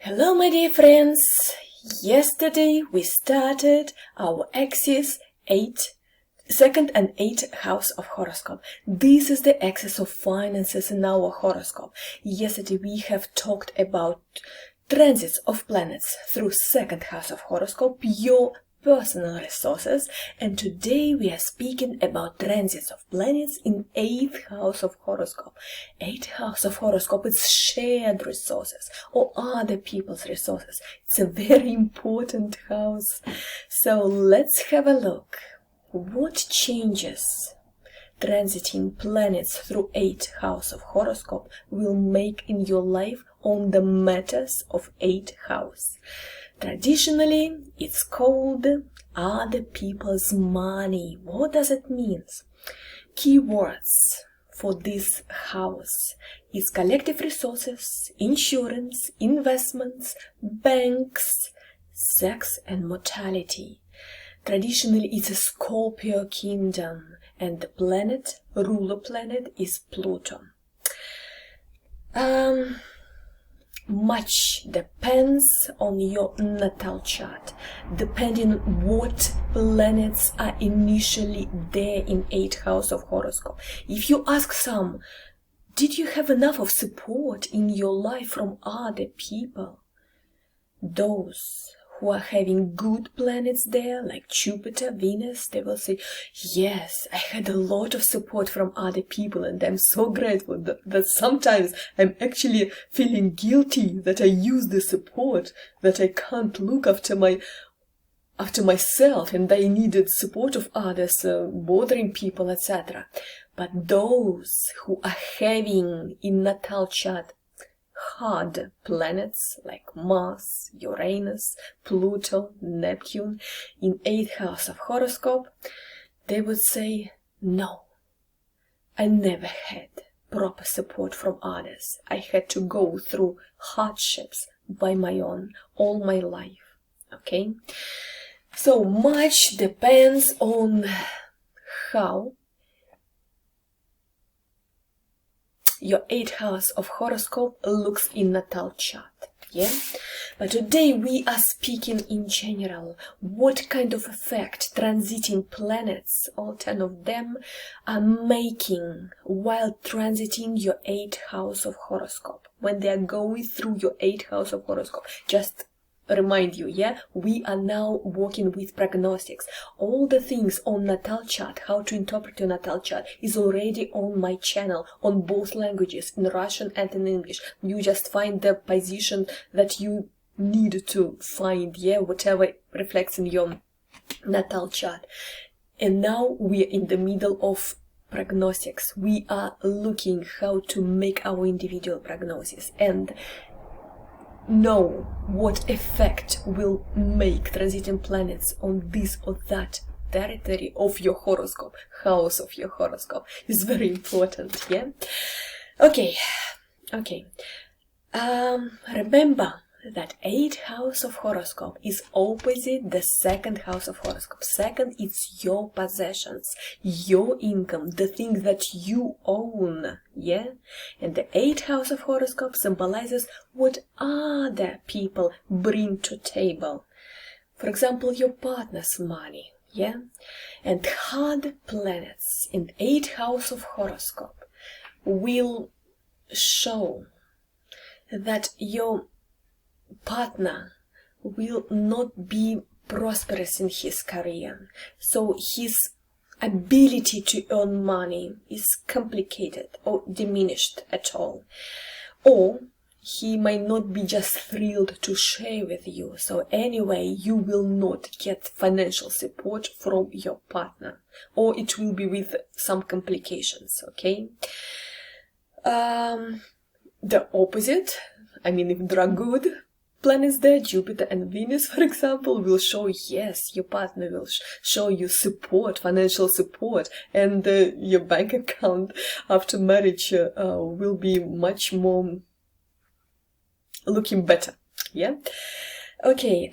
Hello my dear friends, yesterday we started our axis 2nd and 8th house of horoscope. This is the axis of finances in our horoscope. Yesterday we have talked about transits of planets through 2nd house of horoscope, your personal resources, and today we are speaking about transits of planets in 8th house of horoscope. 8th house of horoscope is shared resources or other people's resources. It's a very important house. So let's have a look. What changes transiting planets through 8th house of horoscope will make in your life on the matters of 8th house? Traditionally, it's called other people's money. What does it mean? Keywords for this house is collective resources, insurance, investments, banks, sex and mortality. Traditionally, it's a Scorpio kingdom, and the planet, ruler planet, is Pluto. Much depends on your natal chart, depending what planets are initially there in 8th house of horoscope. If you ask some, did you have enough of support in your life from other people? Those who are having good planets there, like Jupiter, Venus, they will say, yes, I had a lot of support from other people and I'm so grateful that sometimes I'm actually feeling guilty that I use the support, that I can't look after myself and I needed support of others, bothering people, etc. But those who are having in natal chart hard planets like Mars, Uranus, Pluto, Neptune in 8th house of horoscope, they would say, no, I never had proper support from others. I had to go through hardships by my own all my life. Okay? So much depends on how your 8th house of horoscope looks in natal chart, yeah? But today we are speaking in general, what kind of effect transiting planets, all 10 of them, are making while transiting your 8th house of horoscope, when they are going through your 8th house of horoscope. Just remind you, yeah, we are now working with prognostics. All the things on natal chart, how to interpret your natal chart, is already on my channel on both languages, in Russian and in English. You just find the position that you need to find, yeah, whatever reflects in your natal chart. And now we are in the middle of prognostics. We are looking how to make our individual prognosis and know what effect will make transiting planets on this or that territory of your horoscope, house of your horoscope. Is very important, yeah? Okay. Remember that 8th house of horoscope is opposite the 2nd house of horoscope. 2nd is your possessions, your income, the thing that you own, yeah? And the 8th house of horoscope symbolizes what other people bring to table. For example, your partner's money, yeah? And hard planets in 8th house of horoscope will show that your partner will not be prosperous in his career, so his ability to earn money is complicated or diminished at all, or he might not be just thrilled to share with you. So anyway, you will not get financial support from your partner, or it will be with some complications, okay? The opposite, I mean, if there are good planets there, Jupiter and Venus, for example, will show, yes, your partner will show you support, financial support, and your bank account after marriage will be much more looking better, yeah? Okay,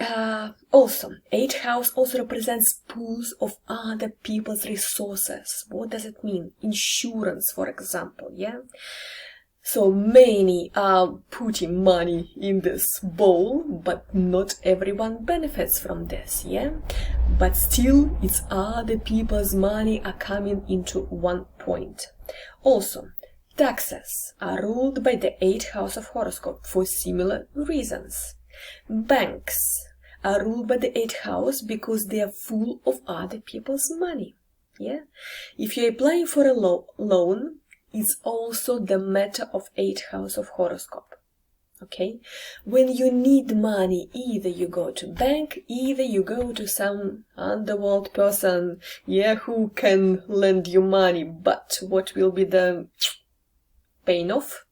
also, 8th house also represents pools of other people's resources. What does it mean? Insurance, for example, yeah? So many are putting money in this bowl, but not everyone benefits from this, yeah? But still, it's other people's money are coming into one point. Also, taxes are ruled by the 8th house of horoscope for similar reasons. Banks are ruled by the 8th house because they are full of other people's money, yeah? If you're applying for a loan, it's also the matter of 8th house of horoscope, okay? When you need money, either you go to bank, either you go to some underworld person, yeah, who can lend you money, but what will be the paying off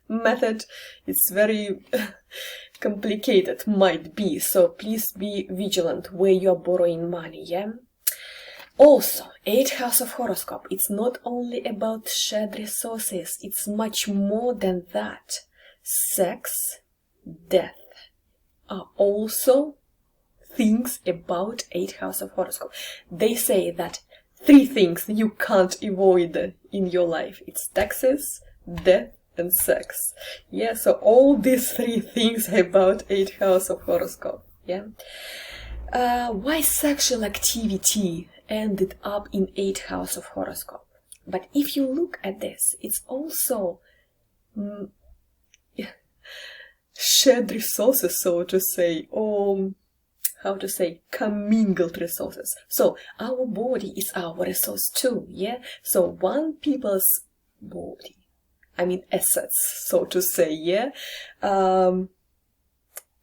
method? It's very complicated, might be, so please be vigilant where you're borrowing money, yeah? Also, 8th house of horoscope, it's not only about shared resources, it's much more than that. Sex, death are also things about 8th house of horoscope. They say that 3 things you can't avoid in your life. It's taxes, death, and sex. Yeah, so all these 3 things are about 8th house of horoscope. Yeah. Why sexual activity ended up in 8th house of horoscope? But if you look at this, it's also shared resources, so to say, or how to say, commingled resources. So our body is our resource too, yeah? So one people's body, I mean assets, so to say, yeah,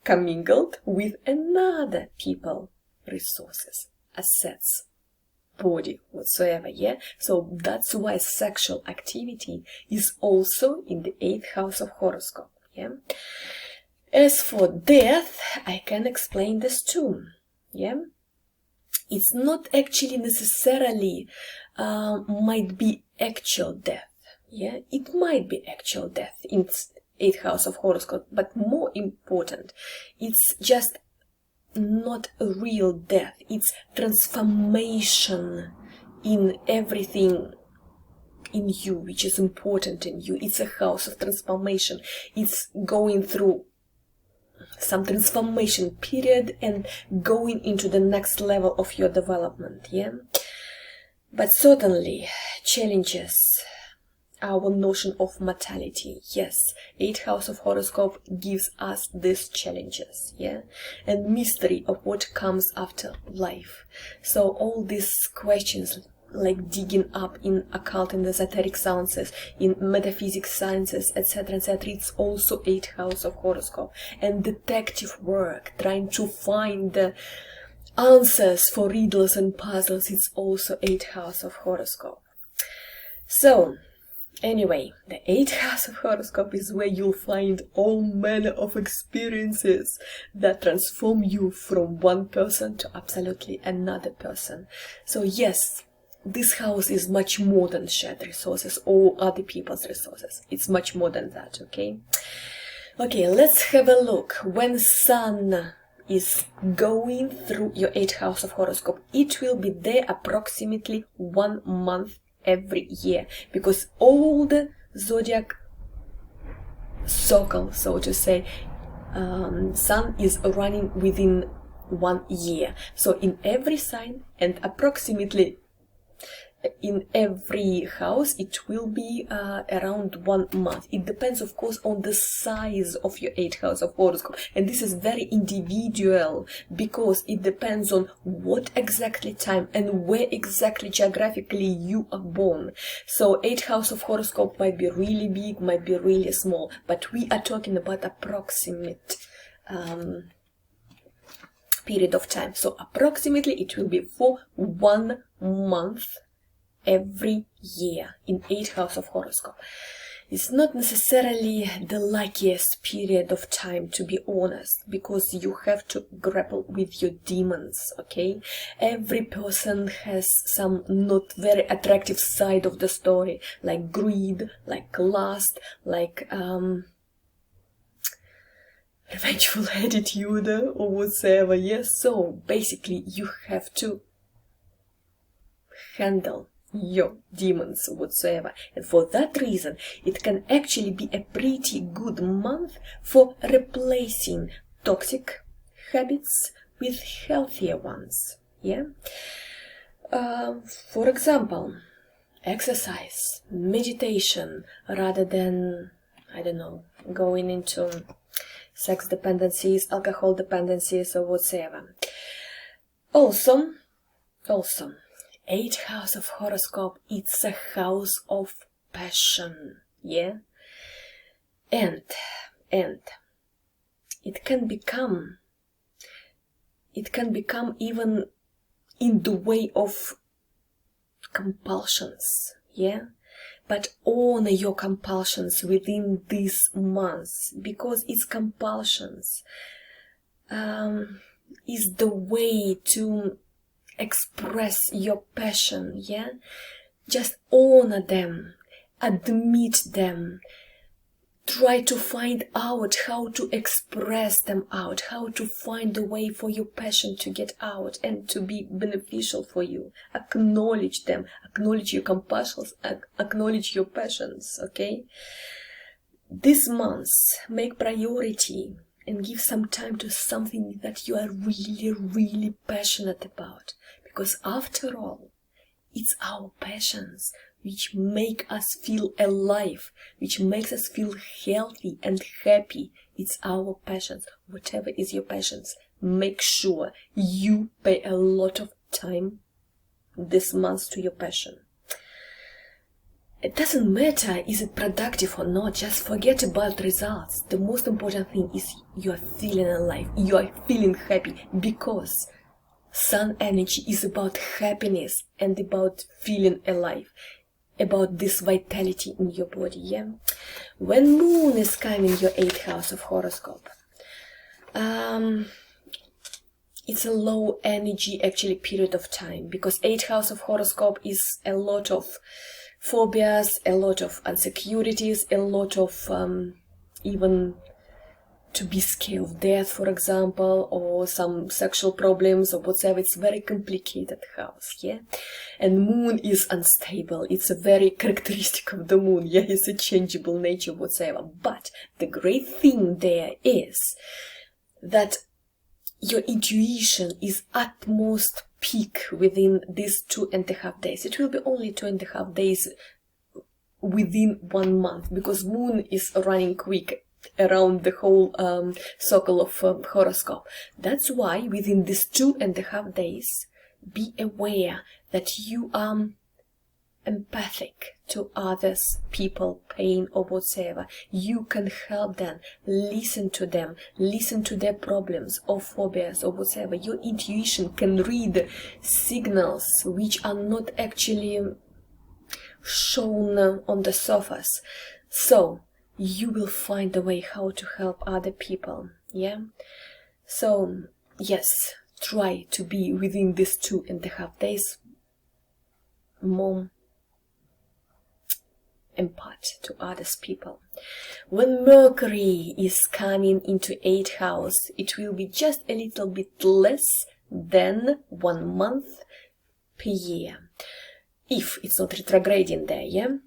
commingled with another people resources, assets, body, whatsoever, yeah? So that's why sexual activity is also in the 8th house of horoscope, yeah? As for death, I can explain this too, yeah? It's not actually necessarily might be actual death, yeah? It might be actual death in 8th house of horoscope, but more important, it's just not a real death, it's transformation in everything in you which is important in you. It's a house of transformation. It's going through some transformation period and going into the next level of your development, yeah? But certainly challenges our notion of mortality. Yes, 8th house of horoscope gives us these challenges, yeah, and mystery of what comes after life. So all these questions, like digging up in occult and esoteric sciences, in metaphysics sciences, etc., it's also 8th house of horoscope. And detective work, trying to find the answers for riddles and puzzles, it's also 8th house of horoscope. So anyway, the 8th house of horoscope is where you'll find all manner of experiences that transform you from one person to absolutely another person. So yes, this house is much more than shared resources or other people's resources. It's much more than that, okay? Okay, let's have a look. When Sun is going through your 8th house of horoscope, it will be there approximately 1 month every year, because all the zodiac circle, so to say, Sun is running within 1 year. So in every sign and approximately in every house, it will be around 1 month. It depends, of course, on the size of your 8th house of horoscope, and this is very individual because it depends on what exactly time and where exactly geographically you are born. So 8th house of horoscope might be really big, might be really small, but we are talking about approximate period of time. So approximately it will be for 1 month every year in 8th house of horoscope. It's not necessarily the luckiest period of time, to be honest, because you have to grapple with your demons, okay? Every person has some not very attractive side of the story, like greed, like lust, like revengeful attitude or whatever. Yes, so basically you have to handle your demons whatsoever. And for that reason, it can actually be a pretty good month for replacing toxic habits with healthier ones. Yeah. For example, exercise, meditation, rather than, I don't know, going into sex dependencies, alcohol dependencies, or whatsoever. Also, 8th house of horoscope, it's a house of passion, yeah? And it can become even in the way of compulsions, yeah? But honor your compulsions within these months, because it's compulsions is the way to express your passion, yeah? Just honor them, admit them, try to find out how to express them out, how to find a way for your passion to get out and to be beneficial for you. Acknowledge them, acknowledge your compulsions, acknowledge your passions, okay? This month, make priority and give some time to something that you are really, really passionate about. Because after all, it's our passions which make us feel alive, which makes us feel healthy and happy. It's our passions. Whatever is your passions, make sure you pay a lot of time this month to your passion. It doesn't matter is it productive or not, just forget about results. The most important thing is you are feeling alive, you are feeling happy, because Sun energy is about happiness and about feeling alive, about this vitality in your body, yeah? When Moon is coming your 8th house of horoscope, it's a low energy actually period of time, because 8th house of horoscope is a lot of phobias, a lot of insecurities, a lot of even to be scared of death, for example, or some sexual problems or whatever. It's very complicated house, yeah? And Moon is unstable. It's a very characteristic of the Moon, yeah? It's a changeable nature whatsoever. But the great thing there is that your intuition is at most peak within these 2.5 days. It will be only 2.5 days within 1 month, because Moon is running quick around the whole circle of horoscope. That's why within these 2.5 days, be aware that you are empathic to others, people, pain or whatsoever. You can help them, listen to their problems or phobias or whatever. Your intuition can read signals which are not actually shown on the surface. So you will find a way how to help other people, yeah? So yes, try to be within these 2.5 days more empath to others people. When Mercury is coming into 8th house, it will be just a little bit less than 1 month per year, if it's not retrograding there, yeah?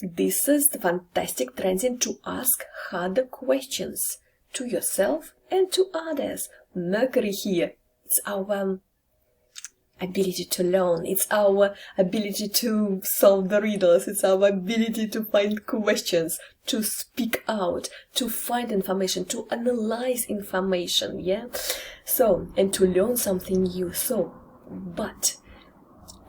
This is the fantastic transit to ask harder questions to yourself and to others. Mercury here, it's our ability to learn, it's our ability to solve the riddles, it's our ability to find questions, to speak out, to find information, to analyze information, yeah? So, and to learn something new. So, but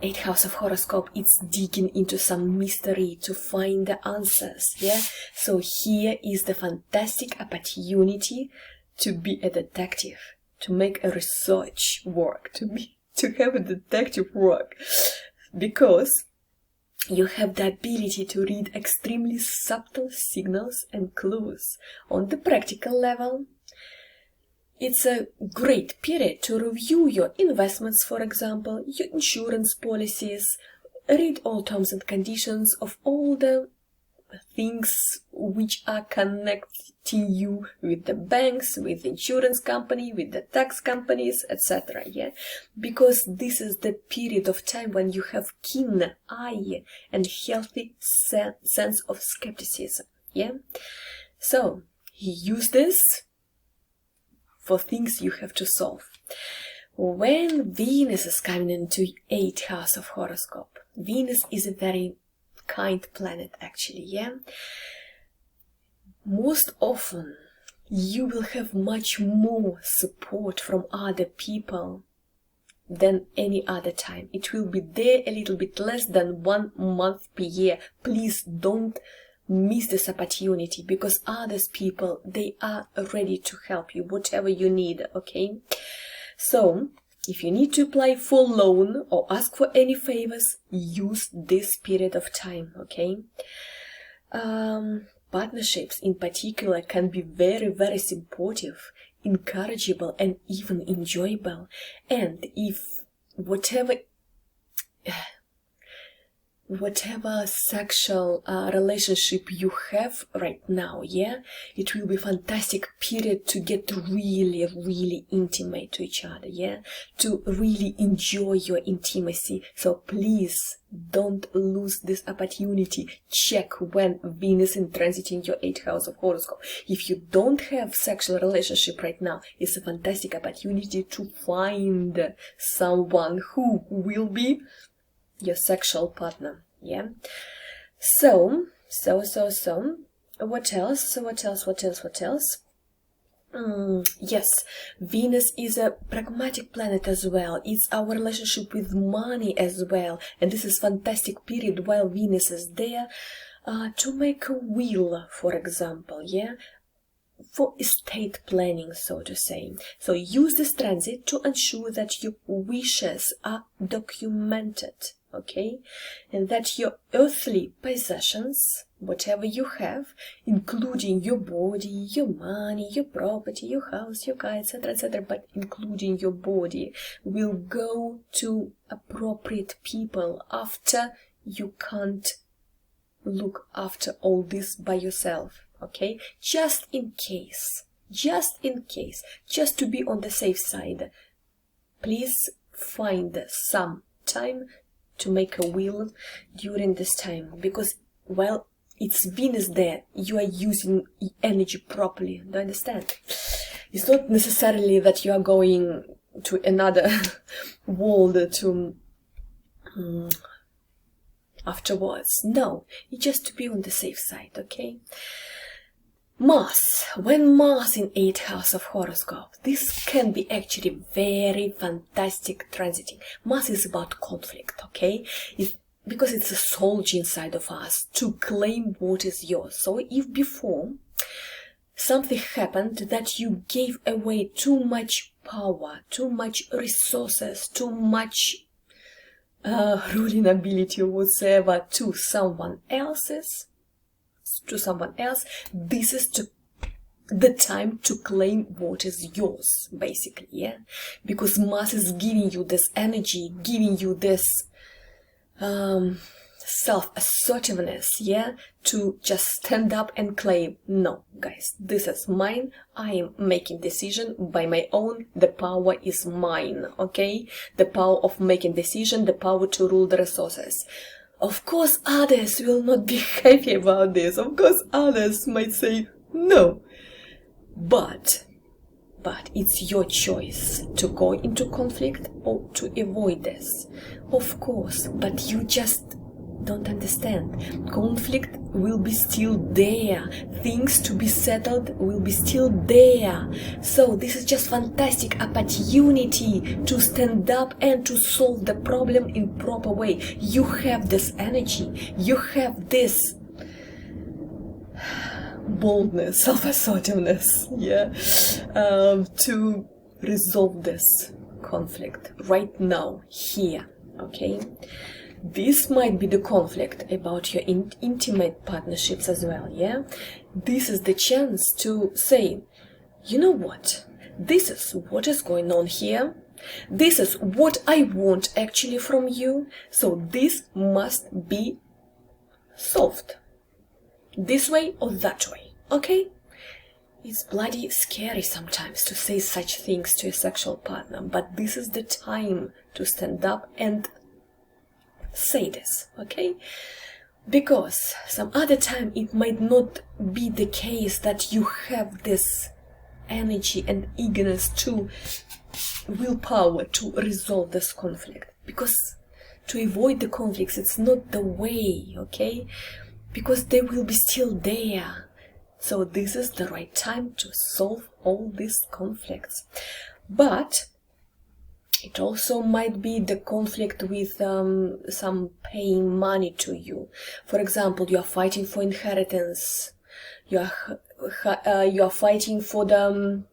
8th house of horoscope, it's digging into some mystery to find the answers, yeah? So here is the fantastic opportunity to be a detective, to make a research work, to have a detective work, because you have the ability to read extremely subtle signals and clues. On the practical level, it's a great period to review your investments, for example, your insurance policies, read all terms and conditions of all the things which are connecting you with the banks, with the insurance company, with the tax companies, etc. Yeah, because this is the period of time when you have keen eye and healthy sense of skepticism. Yeah, so use this for things you have to solve. When Venus is coming into 8th house of horoscope, Venus is a very kind planet actually, yeah? Most often you will have much more support from other people than any other time. It will be there a little bit less than 1 month per year. Please don't miss this opportunity, because others people, they are ready to help you, whatever you need, okay? So, if you need to apply for loan or ask for any favors, use this period of time, okay? Partnerships in particular can be very, very supportive, encourageable, and even enjoyable. And if whatever sexual relationship you have right now, yeah, it will be fantastic period to get really, really intimate to each other, yeah, to really enjoy your intimacy. So please don't lose this opportunity. Check when Venus in transit in your 8th house of horoscope. If you don't have sexual relationship right now, it's a fantastic opportunity to find someone who will be your sexual partner. Yeah. So what else? Yes, Venus is a pragmatic planet as well. It's our relationship with money as well, and this is fantastic period while Venus is there to make a will, for example, yeah, for estate planning, so to say. So use this transit to ensure that your wishes are documented, okay, and that your earthly possessions, whatever you have, including your body, your money, your property, your house, your car, etc., but including your body, will go to appropriate people after you can't look after all this by yourself, okay? Just in case, just to be on the safe side, please find some time to make a will during this time, because while it's Venus there, you are using energy properly. Do you understand? It's not necessarily that you are going to another world to afterwards. No, it's just to be on the safe side, okay? Mars. When Mars in 8th house of horoscope, this can be actually very fantastic transiting. Mars is about conflict, okay? Because it's a soul gene inside of us to claim what is yours. So if before something happened that you gave away too much power, too much resources, too much ruling ability or whatsoever to someone else, this is the time to claim what is yours, basically, yeah? Because Mars is giving you this energy, giving you this self-assertiveness, yeah, to just stand up and claim, no, guys, this is mine, I am making decision by my own, the power is mine, okay? The power of making decision, the power to rule the resources. Of course, others will not be happy about this. Of course, others might say no. But it's your choice to go into conflict or to avoid this. Of course, but you just don't understand. Conflict will be still there. Things to be settled will be still there. So this is just fantastic opportunity to stand up and to solve the problem in proper way. You have this energy. You have this boldness, self-assertiveness, yeah, to resolve this conflict right now, here, okay? This might be the conflict about your intimate partnerships as well, yeah? This is the chance to say, you know what? This is what is going on here. This is what I want actually from you. So this must be solved. this way or that way, okay? It's bloody scary sometimes to say such things to a sexual partner, but this is the time to stand up and say this, okay? Because some other time it might not be the case that you have this energy and eagerness to willpower to resolve this conflict, because to avoid the conflicts, it's not the way, okay? Because they will be still there. So this is the right time to solve all these conflicts. But it also might be the conflict with some paying money to you. For example, you are fighting for inheritance. You are fighting for the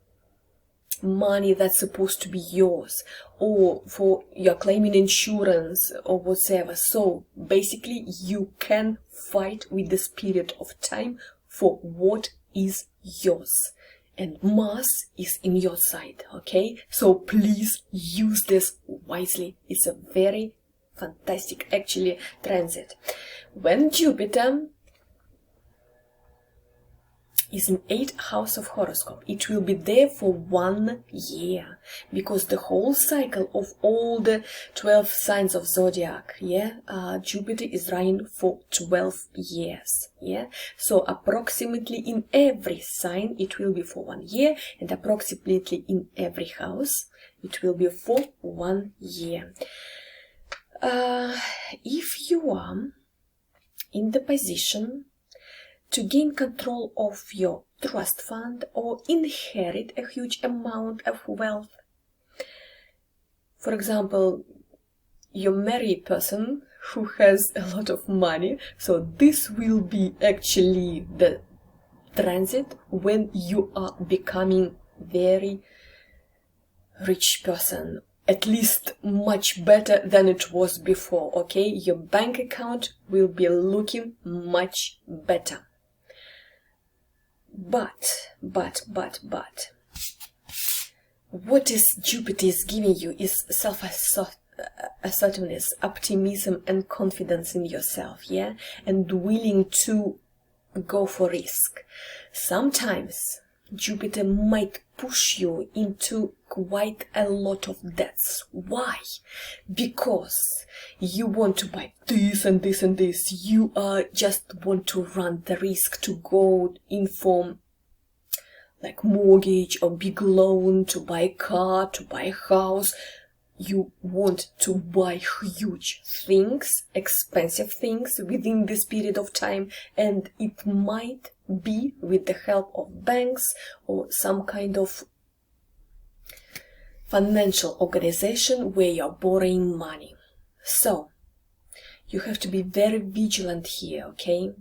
money that's supposed to be yours, or for you're claiming insurance or whatever. So basically you can fight with this period of time for what is yours, and Mars is in your side, okay? So please use this wisely. It's a very fantastic actually transit. When Jupiter is in 8th house of horoscope, it will be there for 1 year, because the whole cycle of all the 12 signs of zodiac, Jupiter is running for 12 years, so approximately in every sign it will be for 1 year, and approximately in every house it will be for 1 year. If you are in the position to gain control of your trust fund or inherit a huge amount of wealth. For example, you marry a person who has a lot of money, so this will be actually the transit when you are becoming very rich person, at least much better than it was before, okay? Your bank account will be looking much better. But, what is Jupiter is giving you is self-assertiveness, optimism and confidence in yourself, and willing to go for risk. Sometimes Jupiter might push you into quite a lot of debts. Why? Because you want to buy this and this and this. You just want to run the risk to go in for like mortgage or big loan, to buy a car, to buy a house. You want to buy huge things, expensive things within this period of time, and it might be with the help of banks or some kind of financial organization where you're borrowing money. So you have to be very vigilant here, okay?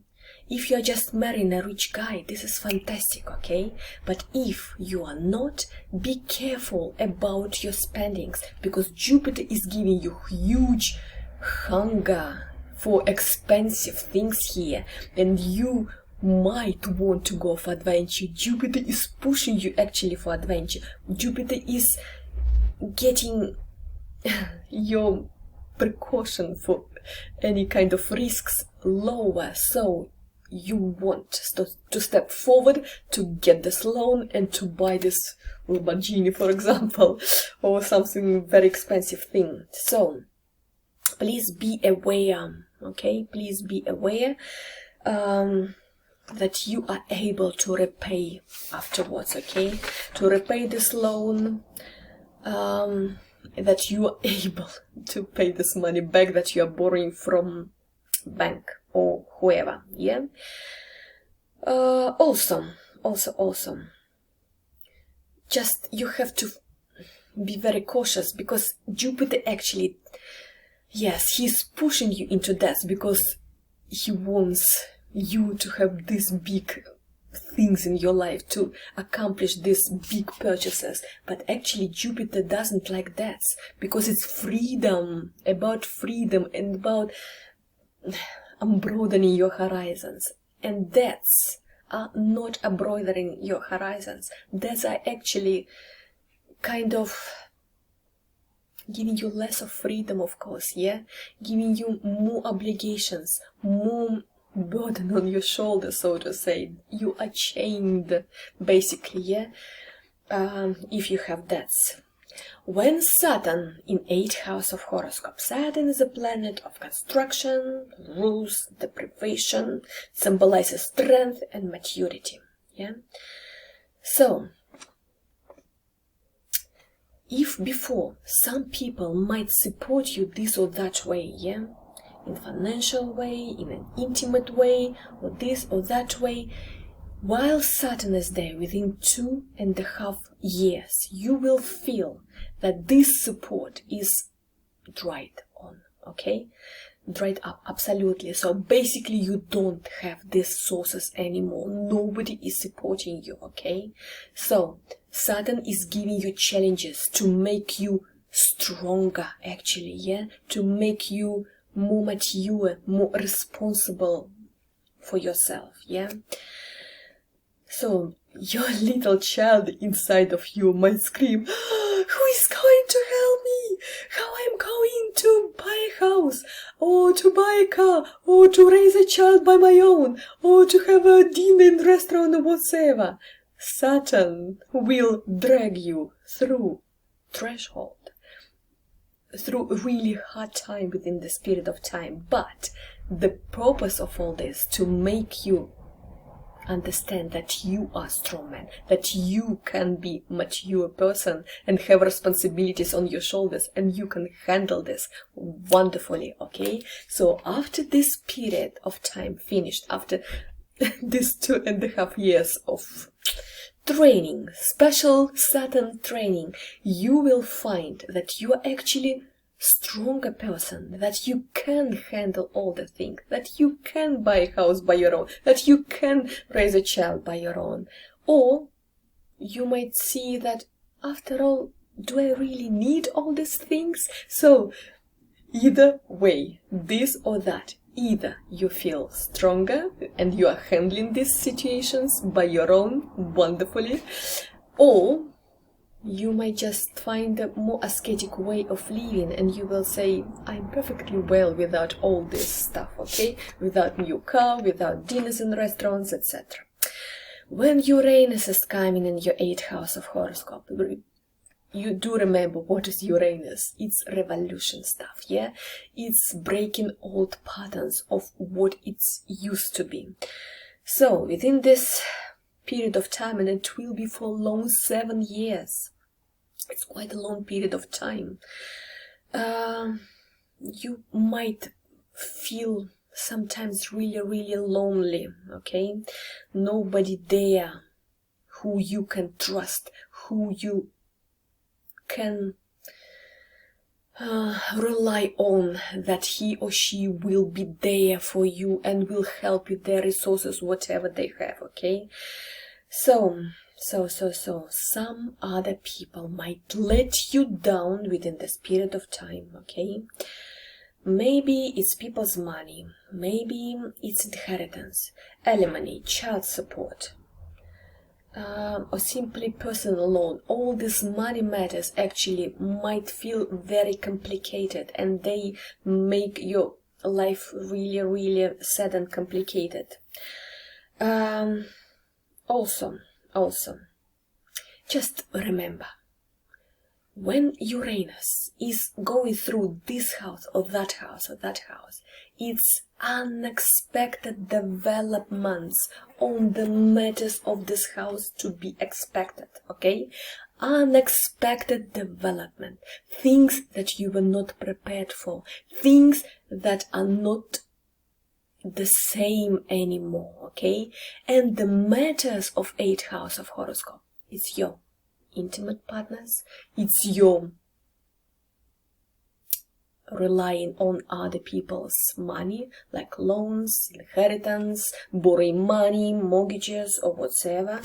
If you're just marrying a rich guy, this is fantastic, okay? But if you are not, be careful about your spendings, because Jupiter is giving you huge hunger for expensive things here, and you might want to go for adventure. Jupiter is pushing you actually for adventure. Jupiter is getting your precaution for any kind of risks lower, so you want to step forward to get this loan and to buy this Lamborghini, for example, or something very expensive thing. So please be aware, okay? Please be aware that you are able to repay afterwards, okay? To repay this loan, that you are able to pay this money back that you are borrowing from bank or whoever, also, just you have to be very cautious, because Jupiter actually, yes, he's pushing you into that because he wants you to have these big things in your life, to accomplish these big purchases. But actually Jupiter doesn't like that, because it's freedom, about freedom and about broadening your horizons. And that's not broadening your horizons. That's actually kind of giving you less of freedom, of course, giving you more obligations, more burden on your shoulders, so to say. You are chained, basically, yeah? If you have debts. When Saturn in 8th house of horoscope, Saturn is a planet of construction, rules, deprivation, symbolizes strength and maturity, yeah? So, if before some people might support you this or that way, yeah? In financial way, in an intimate way, or this or that way, while Saturn is there within 2.5 years, you will feel that this support is dried on, okay? Dried up, absolutely. So basically you don't have these sources anymore. Nobody is supporting you, okay? So Saturn is giving you challenges to make you stronger, actually, yeah? To make you more mature, more responsible for yourself, yeah? So your little child inside of you might scream, who is going to help me? How I'm going to buy a house, or to buy a car, or to raise a child by my own, or to have a dinner in restaurant or whatever. Saturn will drag you through threshold, through a really hard time within this period of time. But the purpose of all this, to make you understand that you are strong man, that you can be mature person and have responsibilities on your shoulders, and you can handle this wonderfully, okay? So after this period of time finished, after this 2.5 years of training, special Saturn training, you will find that you are actually stronger person, that you can handle all the things, that you can buy a house by your own, that you can raise a child by your own. Or you might see that, after all, do I really need all these things? So either way, this or that, either you feel stronger and you are handling these situations by your own wonderfully, or you might just find a more ascetic way of living, and you will say, I'm perfectly well without all this stuff, okay? Without new car, without dinners in restaurants, etc. When Uranus is coming in your 8th house of horoscope, you do remember what is Uranus. It's revolution stuff, yeah? It's breaking old patterns of what it's used to be. So within this period of time, and it will be for a long 7 years, it's quite a long period of time, you might feel sometimes really lonely, okay? Nobody there who you can trust, who you can rely on, that he or she will be there for you and will help you, their resources, whatever they have, okay? So some other people might let you down within this period of time, okay? Maybe it's people's money, maybe it's inheritance, alimony, child support, or simply personal loan. All these money matters actually might feel very complicated, and they make your life really sad and complicated. Also, just remember, when Uranus is going through this house or that house, it's unexpected developments on the matters of this house to be expected, okay? Unexpected development, things that you were not prepared for, things that are not the same anymore, okay? And the matters of 8th house of horoscope, it's your intimate partners, it's your relying on other people's money, like loans, inheritance, borrowing money, mortgages, or whatever,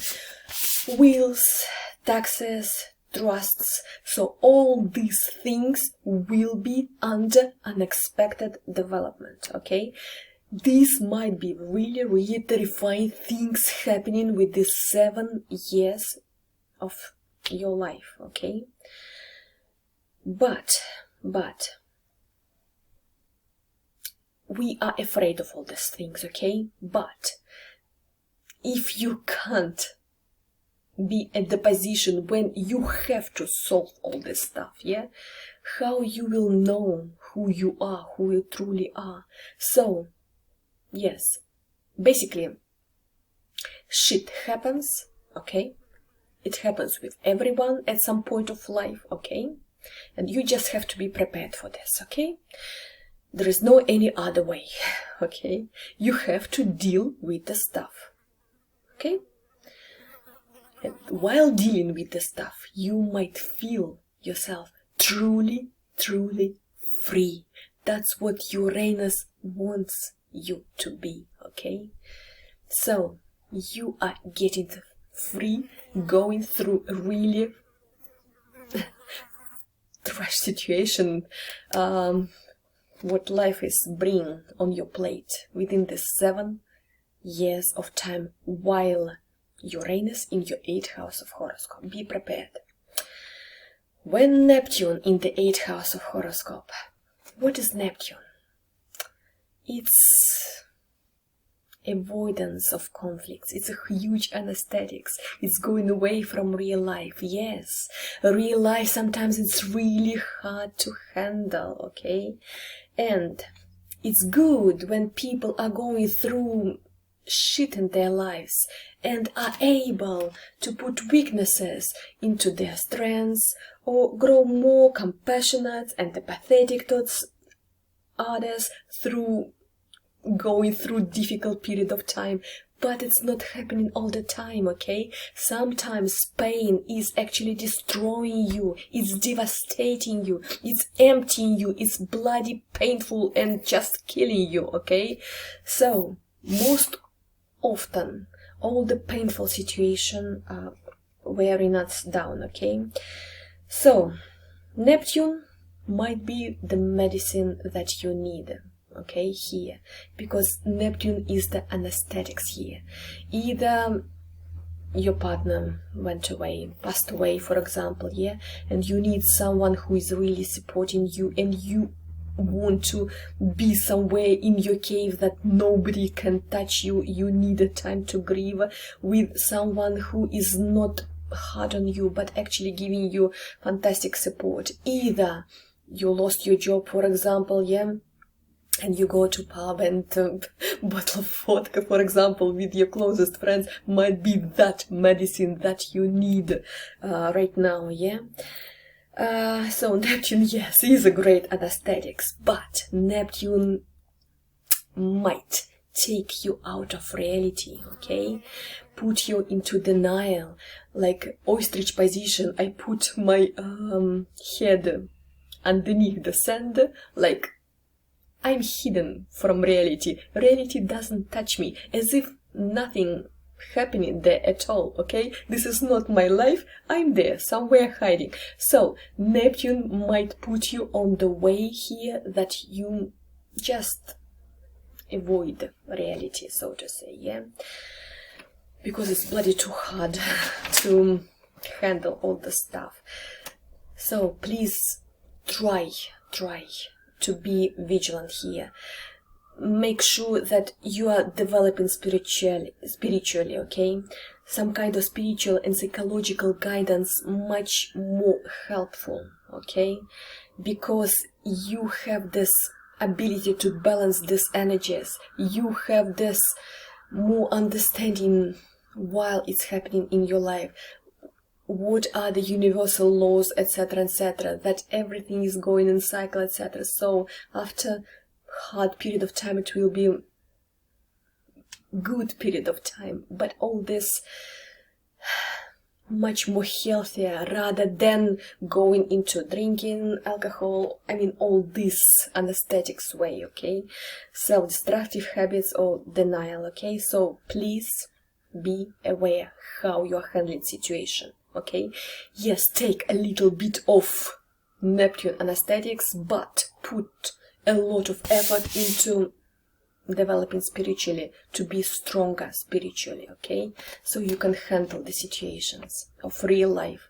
wills, taxes, trusts. So all these things will be under unexpected development, okay? This might be really terrifying things happening with these 7 years of your life, okay? But we are afraid of all these things, okay? But if you can't be at the position when you have to solve all this stuff, yeah, how you will know who you are, who you truly are? So yes, basically shit happens, okay? It happens with everyone at some point of life, okay? And you just have to be prepared for this, okay? There is no any other way, okay? You have to deal with the stuff, okay? And while dealing with the stuff, you might feel yourself truly, truly free. That's what Uranus wants you to be, okay? So, you are getting free, going through a really trash situation, what life is bringing on your plate within the 7 years of time while Uranus in your 8th house of horoscope. Be prepared. When Neptune in the 8th house of horoscope, what is Neptune? It's avoidance of conflicts. It's a huge anesthetics. It's going away from real life. Yes, real life sometimes it's really hard to handle, okay? And it's good when people are going through shit in their lives and are able to put weaknesses into their strengths or grow more compassionate and empathetic towards others through going through difficult period of time. But it's not happening all the time, okay? Sometimes pain is actually destroying you, it's devastating you, it's emptying you, it's bloody painful and just killing you, okay? So most often all the painful situation are wearing us down, okay? So Neptune might be the medicine that you need, okay, here, because Neptune is the anesthetics here. Either your partner went away, passed away, for example, yeah, and you need someone who is really supporting you, and you want to be somewhere in your cave that nobody can touch you. You need a time to grieve with someone who is not hard on you but actually giving you fantastic support. Either you lost your job, for example, yeah, and you go to pub and bottle of vodka, for example, with your closest friends might be that medicine that you need right now, yeah. So Neptune, yes, is a great anesthetics, but Neptune might take you out of reality, okay? Put you into denial, like ostrich position. I put my head underneath the sand, like I'm hidden from reality. Reality doesn't touch me, as if nothing happening there at all, okay? This is not my life, I'm there, somewhere hiding. So, Neptune might put you on the way here that you just avoid reality, so to say, yeah? Because it's bloody too hard to handle all the stuff. So, please try to be vigilant here. Make sure that you are developing spiritually, okay? Some kind of spiritual and psychological guidance much more helpful, okay? Because you have this ability to balance these energies. You have this more understanding while it's happening in your life. What are the universal laws, etc., that everything is going in cycle, etc. So after hard period of time, it will be good period of time, but all this much more healthier rather than going into drinking alcohol. I mean, all this anesthetics way, okay? Self-destructive habits or denial, okay? So please be aware how you are handling situation, okay? Yes, take a little bit of Neptune anesthetics, but put a lot of effort into developing spiritually to be stronger spiritually, okay? So you can handle the situations of real life.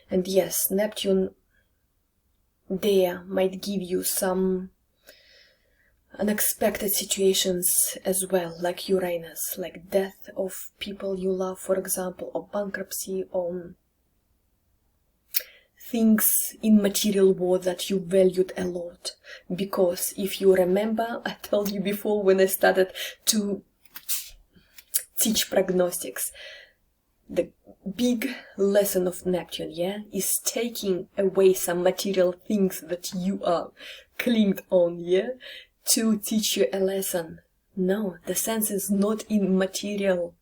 And yes, Neptune there might give you some unexpected situations as well, like Uranus, like death of people you love, for example, or bankruptcy, or things in material world that you valued a lot. Because if you remember, I told you before when I started to teach prognostics, the big lesson of Neptune, is taking away some material things that you are clinged on, to teach you a lesson. No, the sense is not in material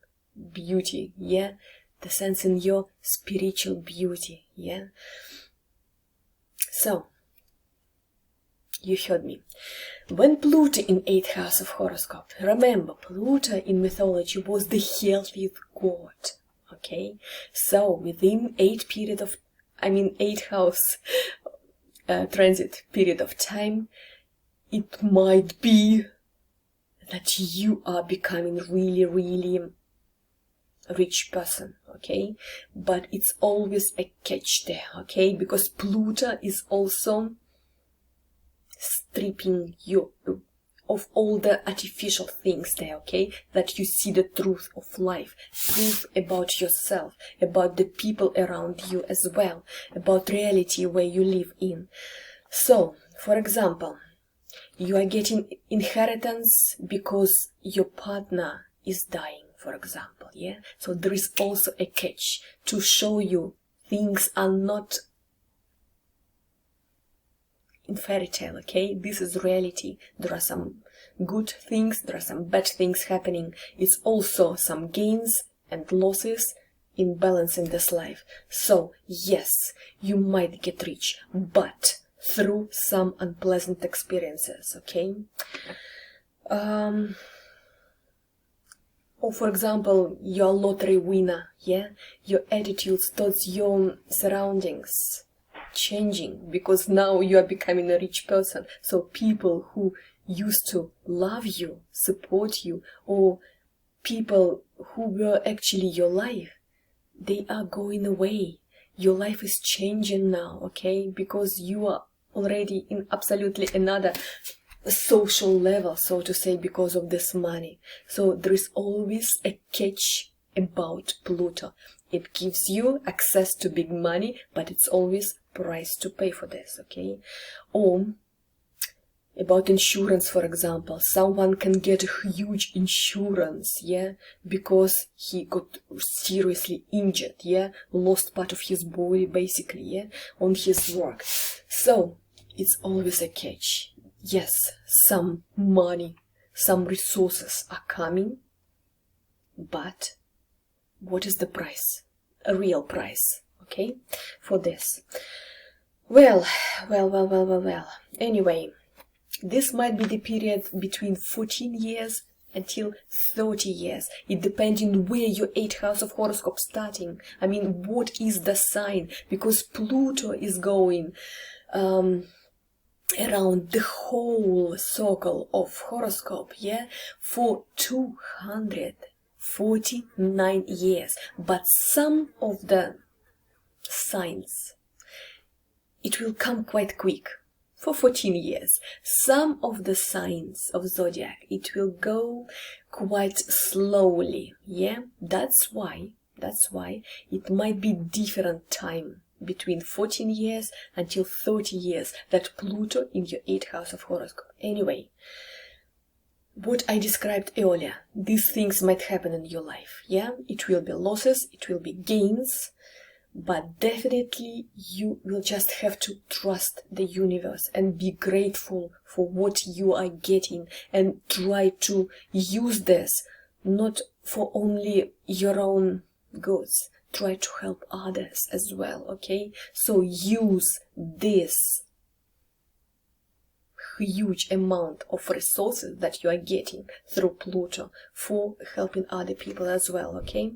beauty, the sense in your spiritual beauty, So, you heard me. When Pluto in 8th house of horoscope, remember, Pluto in mythology was the healthiest god, okay? So, within 8 house transit period of time, it might be that you are becoming really, really rich person, okay? But it's always a catch there, okay? Because Pluto is also stripping you of all the artificial things there, okay? That you see the truth of life, truth about yourself, about the people around you as well, about reality where you live in. So, for example, you are getting inheritance because your partner is dying, for example, So there is also a catch to show you things are not in fairy tale, okay? This is reality. There are some good things, there are some bad things happening. It's also some gains and losses in balancing this life. So, yes, you might get rich, but through some unpleasant experiences, okay? Or for example, you're a lottery winner, Your attitudes towards your surroundings changing because now you are becoming a rich person. So people who used to love you, support you, or people who were actually your life, they are going away. Your life is changing now, okay? Because you are already in absolutely another social level, so to say, because of this money. So there is always a catch about Pluto. It gives you access to big money, but it's always price to pay for this, okay? Or about insurance, for example, someone can get a huge insurance, because he got seriously injured, lost part of his body, basically, on his work. So it's always a catch. Yes, some money, some resources are coming, but what is the price? A real price, okay, for this. Well. Anyway, this might be the period between 14 years until 30 years. It depends on where your 8th house of horoscope starting. I mean, what is the sign? Because Pluto is going around the whole circle of horoscope, for 249 years. But some of the signs, it will come quite quick. For 14 years. Some of the signs of zodiac, it will go quite slowly, That's why it might be different time between 14 years until 30 years that Pluto in your 8th house of horoscope. Anyway, what I described earlier, these things might happen in your life, It will be losses, it will be gains, but definitely you will just have to trust the universe and be grateful for what you are getting and try to use this not for only your own goods. Try to help others as well, okay? So use this huge amount of resources that you are getting through Pluto for helping other people as well, okay?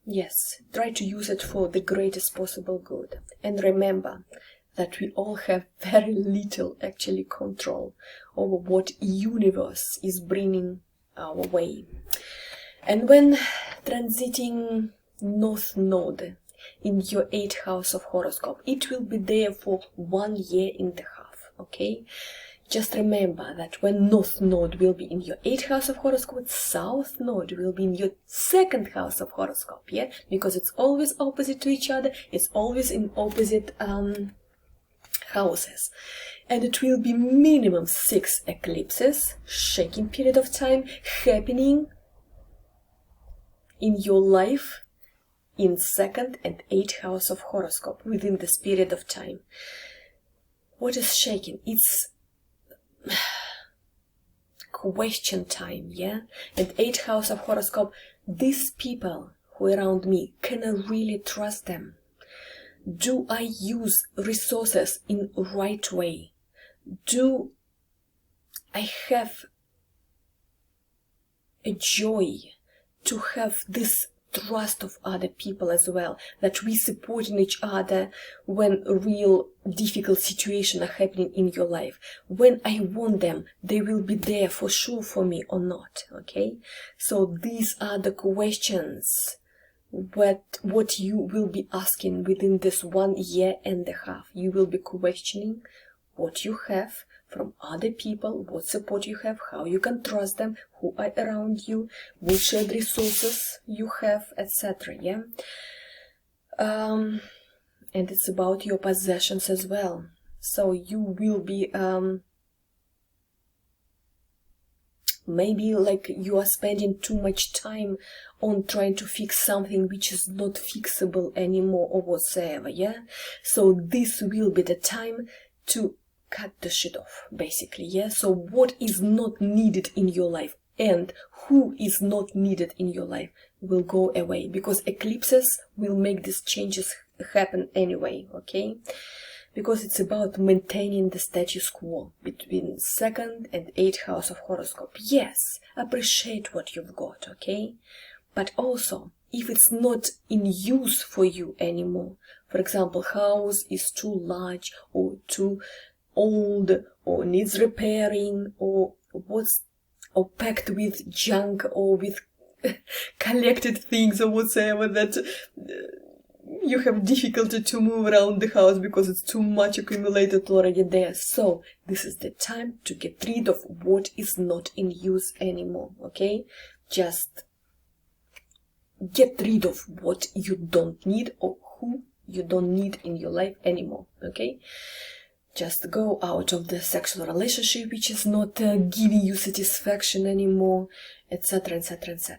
Yes, try to use it for the greatest possible good. And remember that we all have very little actually control over what universe is bringing our way. And when transiting North Node in your 8th house of horoscope, it will be there for 1.5 years, okay? Just remember that when North Node will be in your 8th house of horoscope, South Node will be in your 2nd house of horoscope, yeah? Because it's always opposite to each other, it's always in opposite houses. And it will be minimum 6 eclipses, shaking period of time, happening in your life in 2nd and 8th house of horoscope within this period of time. What is shaking? It's question time, yeah? And 8th house of horoscope, these people who are around me, can I really trust them? Do I use resources in right way? Do I have a joy to have this trust of other people as well, that we supporting each other when real difficult situations are happening in your life? When I want them, they will be there for sure for me or not, okay? So these are the questions what you will be asking within this 1.5 years. You will be questioning what you have from other people, what support you have, how you can trust them, who are around you, what shared resources you have, etc. Yeah, and it's about your possessions as well. So you will be maybe like you are spending too much time on trying to fix something which is not fixable anymore or whatsoever. Yeah, so this will be the time to cut the shit off, basically, yeah? So what is not needed in your life and who is not needed in your life will go away, because eclipses will make these changes happen anyway, okay? Because it's about maintaining the status quo between 2nd and 8th house of horoscope. Yes, appreciate what you've got, okay? But also, if it's not in use for you anymore, for example, house is too large or too old or needs repairing or packed with junk or with collected things or whatsoever, that you have difficulty to move around the house because it's too much accumulated already there. So this is the time to get rid of what is not in use anymore, okay? Just get rid of what you don't need or who you don't need in your life anymore, okay? Just go out of the sexual relationship which is not giving you satisfaction anymore, etc, etc, etc.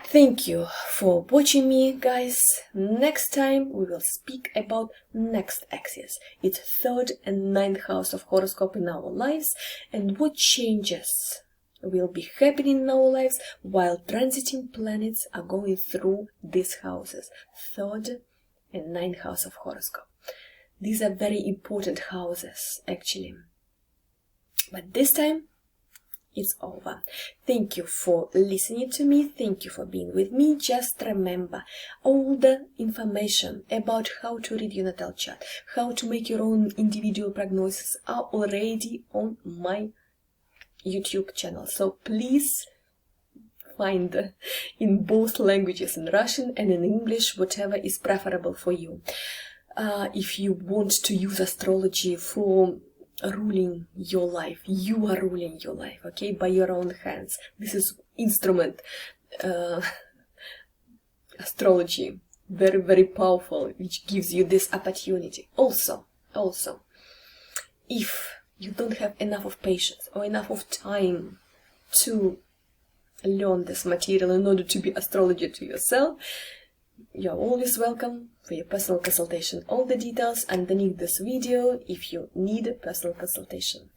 Thank you for watching me, guys. Next time we will speak about next axis. It's 3rd and 9th house of horoscope in our lives, and what changes will be happening in our lives while transiting planets are going through these houses, 3rd and 9th house of horoscope. These are very important houses, actually. But this time, it's over. Thank you for listening to me. Thank you for being with me. Just remember, all the information about how to read your natal chart, how to make your own individual prognosis are already on my YouTube channel. So please find in both languages, in Russian and in English, whatever is preferable for you. If you want to use astrology for ruling your life, you are ruling your life, okay, by your own hands. This is instrument, astrology, very, very powerful, which gives you this opportunity. Also, if you don't have enough of patience or enough of time to learn this material in order to be astrologer to yourself, you're always welcome for your personal consultation. All the details underneath this video if you need a personal consultation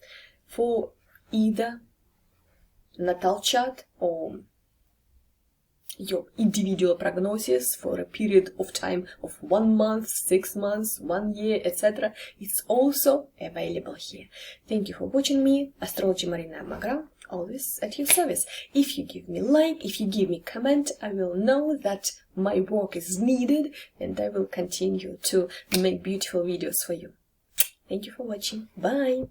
for either natal chart or your individual prognosis for a period of time of 1 month, 6 months, 1 year, etc. It's also available here. Thank you for watching me. Astrology Marina Magra, always at your service. If you give me like, if you give me comment, I will know that my work is needed and I will continue to make beautiful videos for you. Thank you for watching. Bye!